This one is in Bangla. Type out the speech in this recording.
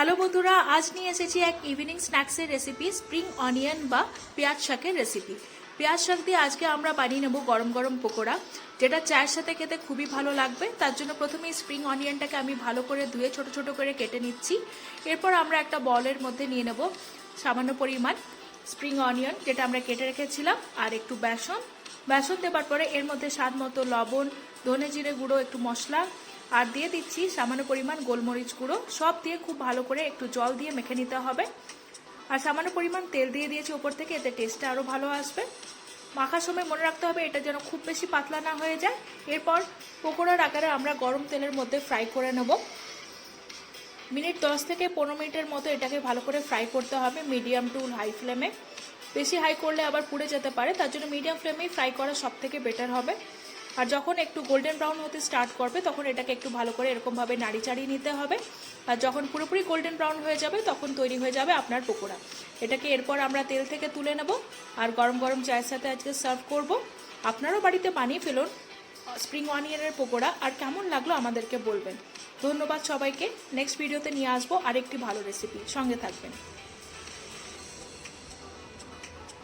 হ্যালো বন্ধুরা, আজ নিয়ে এসেছি এক ইভিনিং স্ন্যাক্সের রেসিপি, স্প্রিং অনিয়ন বা পেঁয়াজ শাকের রেসিপি। পেঁয়াজ শাক দিয়ে আজকে আমরা বানিয়ে নেব গরম গরম পকোড়া, যেটা চায়ের সাথে খেতে খুবই ভালো লাগবে। তার জন্য প্রথমেই স্প্রিং অনিয়নটাকে আমি ভালো করে ধুয়ে ছোট ছোট করে কেটে নিচ্ছি। এরপর আমরা একটা বলের মধ্যে নিয়ে নেব সামান্য পরিমাণ স্প্রিং অনিয়ন, যেটা আমরা কেটে রেখেছিলাম, আর একটু বেসন দেবার পরে এর মধ্যে স্বাদ মতো লবণ, ধনে জিরে গুঁড়ো, একটু মশলা, আর দিয়ে দিচ্ছি সামান্য পরিমাণ গোলমরিচ গুঁড়ো। সব দিয়ে খুব ভালো করে একটু জল দিয়ে মেখে নিতে হবে। আর সামান্য পরিমাণ তেল দিয়ে দিয়েছি ওপর থেকে, এতে টেস্টটা আরও ভালো আসবে। মাখার সময় মনে রাখতে হবে এটা যেন খুব বেশি পাতলা না হয়ে যায়। এরপর পকোড়ার আকারে আমরা গরম তেলের মধ্যে ফ্রাই করে নেব। মিনিট 10 থেকে 15 মিনিটের মতো এটাকে ভালো করে ফ্রাই করতে হবে মিডিয়াম টু হাই ফ্লেমে। বেশি হাই করলে আবার পুড়ে যেতে পারে, তার জন্য মিডিয়াম ফ্লেমেই ফ্রাই করা সব থেকে বেটার হবে। আর যখন একটু গোল্ডেন ব্রাউন হতে স্টার্ট করবে তখন এটাকে একটু ভালো করে এরকমভাবে নাড়ি চাড়িয়ে নিতে হবে। আর যখন পুরোপুরি গোল্ডেন ব্রাউন হয়ে যাবে তখন তৈরি হয়ে যাবে আপনার পকোড়া। এটাকে এরপর আমরা তেল থেকে তুলে নেব আর গরম গরম চায়ের সাথে আজকে সার্ভ করব। আপনারাও বাড়িতে বানিয়ে ফেলুন স্প্রিং অনিয়নের পকোড়া, আর কেমন লাগলো আমাদেরকে বলবেন। ধন্যবাদ সবাইকে। নেক্সট ভিডিওতে নিয়ে আসবো আরেকটি ভালো রেসিপি, সঙ্গে থাকবেন।